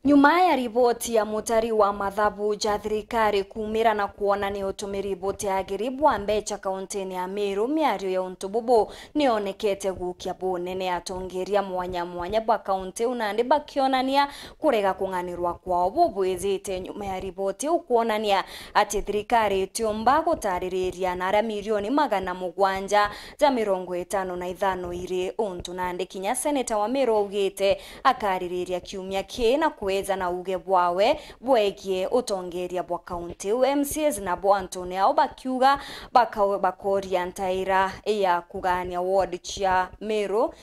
Nyuma ya ripoti ya mutari wa mathabu ja thirikari kumira na kuona ni utumiri BUTIAGIRI bwa MBECA kauntini ya MERU, miario ya UNTU bubu nionekete gukia bunene atongeria mwanya mwanya bwa kaunti unandi bakionania kurega kung'anirwa kwao bubwizite. Nyuma ya ripoti ukuonania ati thirikari itiumba gutaririria nara milioni 700 za 55 iri UNTU nandi kinya seneta wa MERU ugite akaririria kiumia kina kuweza na uge bwawe bwegie utongeria bwa kaunti MCs na bwa Antoni au bakiuga bakawe bakoria ntaira ya kugania ward chia MERU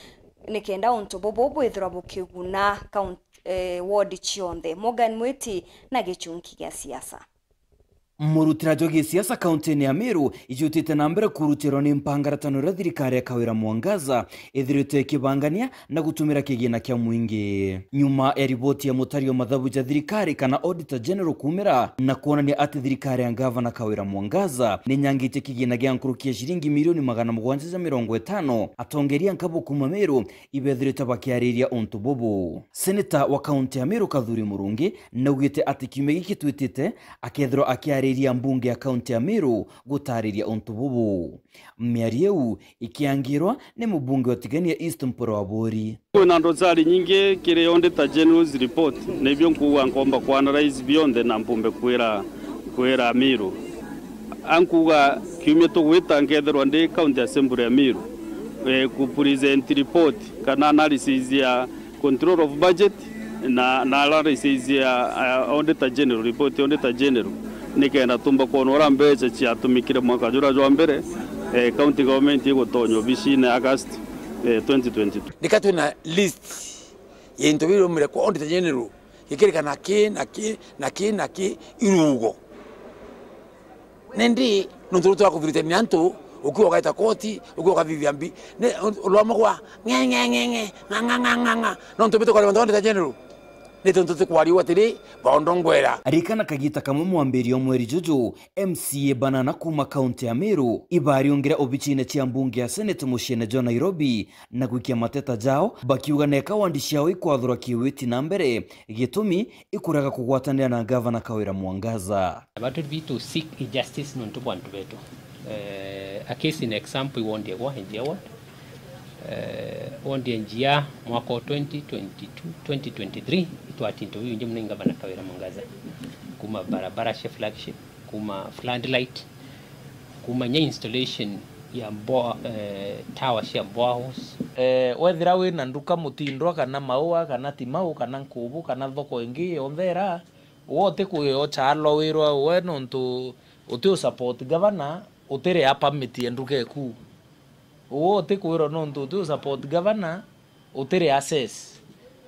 nikenda UNTU bubu bwithira bukiguna ward chionde. Morgan Mwiti na Gîchunki ya siasa. Murutira jogi siasa kauntini ya MERU ijutite na mbere kurutiro ni mpangaratano ra thirikari akawira mwangaza ithirite kibangania na gutumira kigina kya MWINGI. Nyuma ya ripoti ya mutario mathabu ja thirikari kana auditor general kumira na kuonania ati thirikari ya gavana kawira mwangaza ni nyangite kigina gya nkurukia shilingi milioni 750 atongeria nkabo kuma MERU ibethirite bakiariria UNTU bubu. Seneta wa kaunti ya MERU KATHURI murungi na ugite ati kiumia giki twitite akethro akiariria mbunge ya kaunti ya MERU gutariria UNTU bubu. Miariu ikiangirwa ni mbunge wa tigania East Mporo wa Bori. Kuna ndozari nyingi kire auditor general's report nebyo nkuwa ngomba ku analyze beyond na mpumbe kwera MERU ankuga kiumia to gwita ngethero ndi county assembly ya MERU ku present report kana analysis ya control of budget na analysis ya auditor general report auditor general nikenda tumba kuonora mbeca ciatumikire mwaka jura jwa mbere county government igotonyo bishine August 2022 nikatwe na list ya intobiro mire kwa auditor general ikirika na ki irugo nendi nonturutura kuvirite ni antu ukiwa kaita koti ukiwa kaviviambi ne ulwama kwa ngenge nontubito kwa auditor general netontote kwariwa tiri baondongwera arikana kagita kamwe mwambirio mweri juju MCA banana kuma kaunti ya MERU ibariongera obichine chia mbunge ya Senate mushene jo Nairobi na gukia mateta jao bakiuga neka wandishi yao ikwathura kiwiti na mbere gitumi ikuraga kugwatanira na gavana kawira mwangaza. About it be to seek justice non to bantu betu. A case in example we want the njia mwaka 2022-2023 itwatinto winje mninga bana kawira mwangaza kuma barabara she flagship kuma floodlight kuma nya installation ya tower she bohouse wethira we na nduka mutindwa kana maua kana timau kana nkubu kana thoko ingi onthera wote kuyo chalo wirwa we nontu utio support governor utere apa miti nduke ku wote kuira nontu tu support governor utere access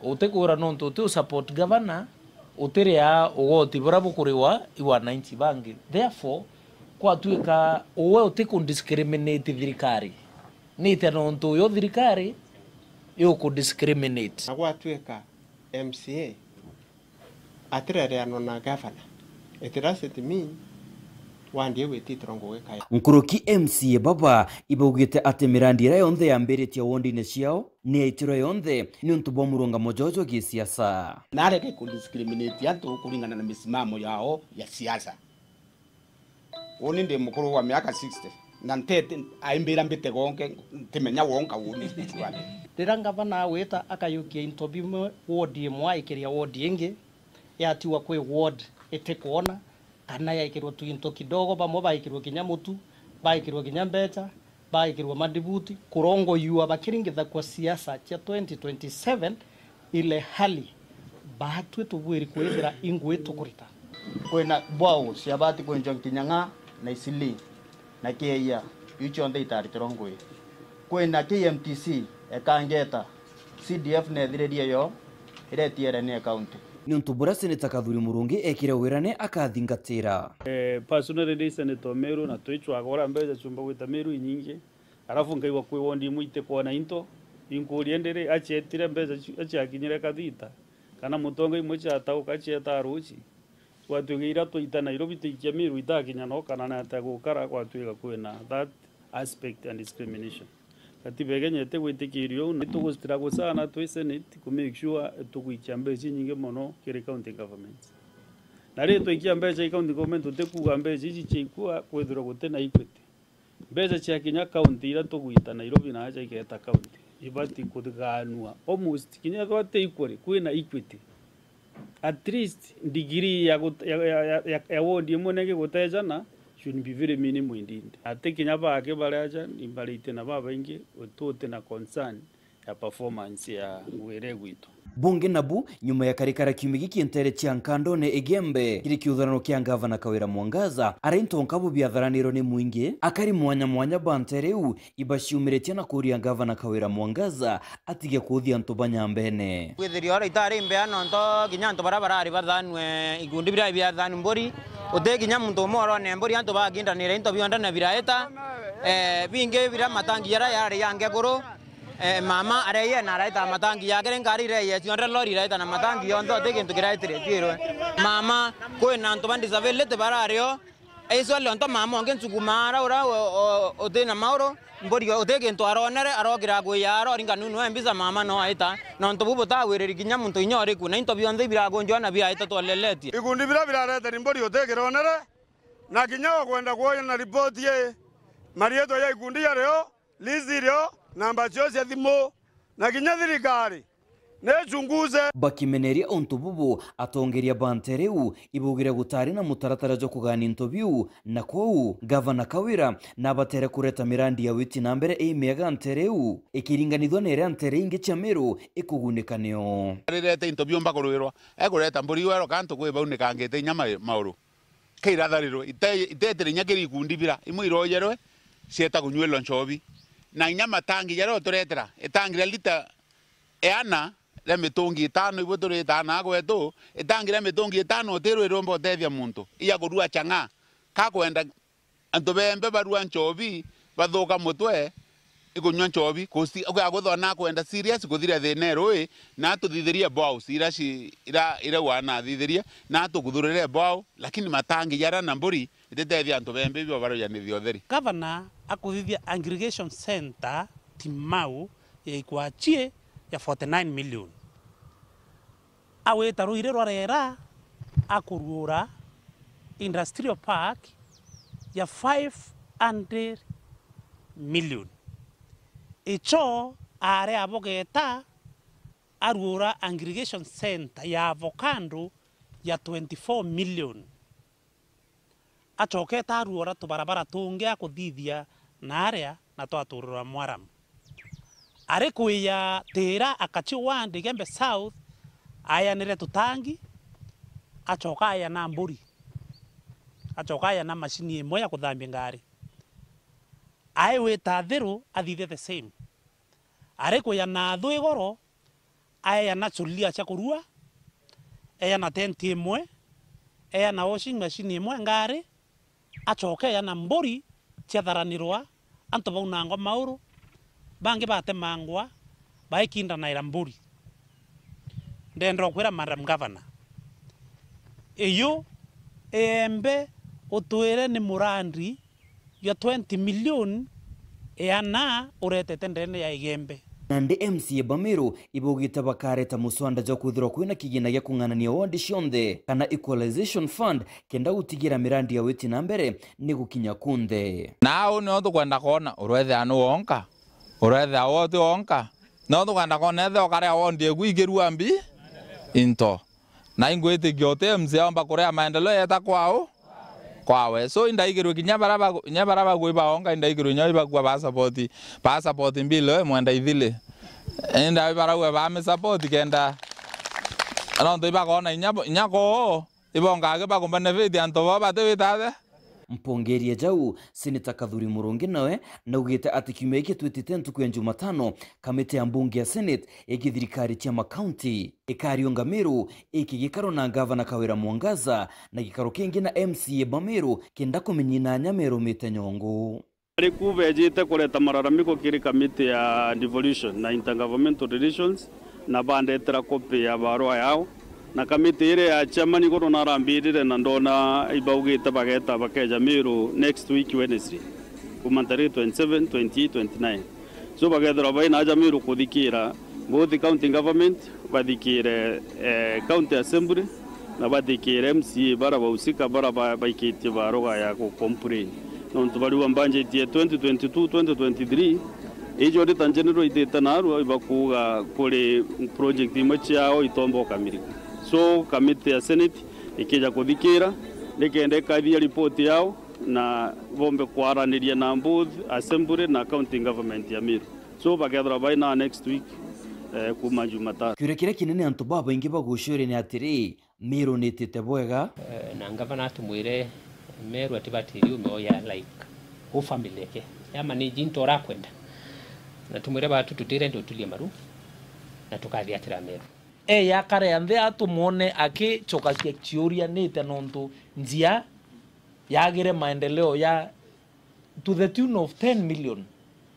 wote kuira nontu tu support governor utere a wote burabu kuriwa iwa 90 bangi. Therefore kwa tuika uwe utiku discriminate thirikari ni te nontu yo thirikari yo ku discriminate kwa tuika MCA atirere anona governor it doesn't mean wandie wetitrongo wekaya. Nkuruki MCA baba ibugite ati mirandira yonthe ya mbere tia wondine ciao ni aitiro yonthe ni UNTU bwa murunga mojojo gi siasa nareke ku discriminate antu kulingana na misimamo yao ya siasa. Woni ndi mukuru wa miaka 60 na ntete aimbira mbite gonke timenya wonka woni twale riranga bana weta akayukia intobimo ward imwe ikiria ward ingi yatiwa kwe ward etekona kana yaikirwo tuinto kidogo bamwe baikirwo kinya mutu baikirwo kinya mbeca baikirwo madibuti kurongo yua bakiringitha kwa siasa cha 2027 ile hali bahatwe tubwiri kwethira ingwe tukurita kwena bwao siabati kwenja kinyanga na isili na keya icho ndai tari turongwe kwena KMTC ekangeta CDF ne thireria yo ire tiere ne account ni UNTU bura Seneta KATHURI murungi ekire wirane akathingatira personally Senator MERU na twichwa agora mbeza chumba gwita MERU inyingi arafu ngaiwa kwi wondi muite kona into inkuriendere achetire mbeza achakinyire kathita kana mutonga imwe cha tauka acheta ruchi twatugira tuita Nairobi tuikia MERU itakinya no kana na atagukara kwa twiga kwena that aspect and discrimination katiba egenyete gwitikirio nitugustira gusana twi senate ku make sure tuguikia mbeca nyingi muno kiri county government na rito ikia mbeca county government utekuga mbeca ici cikua kwithira gutena equity mbeca cia kinya county ira tuguita Nairobi na aja igeta county ibati kutganua almost kinya gote equally kwina equity at least degree ya wodi imwe gutejana should be very minimum indeed. Kinya bake baraja imbalite na baingi utote na concern ya performance ya were gwitu. Bunge nabu nyuma ya karikara kiumigi kientere cia nkandone egembe kiri kiuthanano kia gavana Kawira Mwangaza arainto nkabo biatharaniro ni mwingi akari mwanya bantereu ibashiumiretia na kuria gavana Kawira Mwangaza atige kuthia ntubanya mbene gwithirio ora itari mbeano nto kinya nto barabara ari bathanwe igundi bira biathani mbori ute kinya muntu moro ne mbori anto bagindanire into bionda na biraeta binge bira matangi yara yari yange guru mama areye na raita matangi yake ngari reye tionre lori raita na matangi yondo tekintu kiraitire twirwe mama kwina nto bandi savelete barario eiso lonto mama onge nsugumara ora odena mauro mbori otekintu aronere arogira guyaro ringa nunu embisa mama no aita no nto bubuta wireri kinya muntu inyore ku na into bionde birago njona biraita toleleti igundi bira birareta ni mbori otegira onere na kinya kwenda kuoya na report ye marieto ya igundi ya reo lizirio namba chose thimo na kinya thirikari nechunguze bakimeneria ontububu atongeria bantereu ibugira gutari na mutaratara jo kugana interview na kwou gavana Kawira na batere kureta mirandi ya witi na mbere emega ntereu ikiringanithwa nere antere inge cia MERU ikugunekanio rirete interview mbakurwirwa ekureta mburi wero kantu kwiba unikangite nyama mauru kirathariro itetere nyakiri kundi bira imuiroyerwe cieta kunyuelo nchobi na nyama tangi yaro turetera etangira lita eana le mitungi 5 ibo tureta na gwetu etangira mitungi 5 oterwe rombo tethia muntu iya kurua changa ka kwenda antobembe barua nchobi bathuka mutwe ikunywa nchobi kosti agwathona kwenda serious kuthira thenero na tuthithirie bao ira wana thithirie na tukuthurire bao lakini matangi yara na mburi itethia antobembe bio baroya ni thiotheri governor akuthithia aggregation center timau ikwaachie ya 49 million aweta ruire rwarera akurura industrial park ya 500 million icho are abogeta arura aggregation center ya avocado ya 24 million achoketa arura tubarabara tunge akuthithia na area na twaturura mwaram are kuya tera akachi wandi gembe south aya nire tutangi achoka aya na mburi achoka aya na mashini imwe ya kuthambia ngari ai weta thiru athithe the same are kuya na thu igoro aya na chulia cha kurua aya na tent imwe aya na washing machine imwe ngari achoka aya na mburi cia tharanirwa anto bauna ngo mauru bange bate mangwa baikinda na iramburi ndendro kwira madam governor eyo embe utwire ni murandi ya 20 million eana uretete ndene ya igembe nande MCA BAMERU ibugita bakareta muswanda jo kuthirwa kwina kigina gya kunganania wodi cionthe kana equalization fund kenda gutigira mirandi ya witi na mbere ni gukinya kunthe nao no tukwenda kona urwethe anu wonka urwethe awoti wonka no tukwenda kona ethe okare wondi egwigirwa mbi into na ingwete gyote mzeamba korea maendeleo yeta kwao kwawe so indaigirwe kinyabaraba gwiba onga indaigirwe nyoiba kwa passport mbilo mwenda ithile enda ibarawe ba me support kenda anondo iba kona inyako ibonga ke ba ko benefit anto baba te bitade mpongeria jau Seneta KATHURI Murungi nawe na ugite ati kiumeke twitite ntuku ya Jumatano kamite ya mbunge ya Senate egithirikari cia makaunti ikarionga MERU ikigikaro na gavana Kawira Mwangaza na gikaro kingi na MCA BAMERU kenda kumenyina nyamero mite nyongo ari kubejite kureta mararamiko kiri kamite ya devolution na intergovernmental relations na bandetera kopi ya barua yao na kamite ire ya chairman igoro narambirire na ndona ibaugite bakeja MERU next week Wednesday kuma tarehe 27 28 29 so bagethera baina aja Meru kuthikira both county government bathikire county assembly na bathikire MCA bara bausika bara baikiti baroga ya ku complain nontu bari budget ya 2022-2023 ijo de tangenero iteta naru ibakuga kuri project imwe yao itombo kamirika so committee ya Senate ikija kuthikira ndikende kathia report yao na bombe kwaraniria na both assembly na county government ya Meru so bagethera baina next week kuma Jumatatu kiurekire kinene antu baba ingi bagucure ni atiri Meru nitite bwega na ngavana tumwire Meru atibatiri umeoya like whole family yake yama ni jinto rakwenda na tumwire batu tutire ndo tulie maru na tukathiatira Meru ya kare anthe atumone akichokacia chiuria nite nontu njia yagire maendeleo ya to the tune of 10 million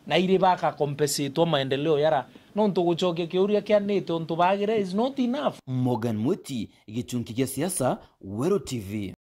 na ire baka compensate maendeleo yara nontu guchokia kiuria kia nite ontu bagire is not enough. Morgan Mwiti, Gîchunki gia siasa, Weru TV.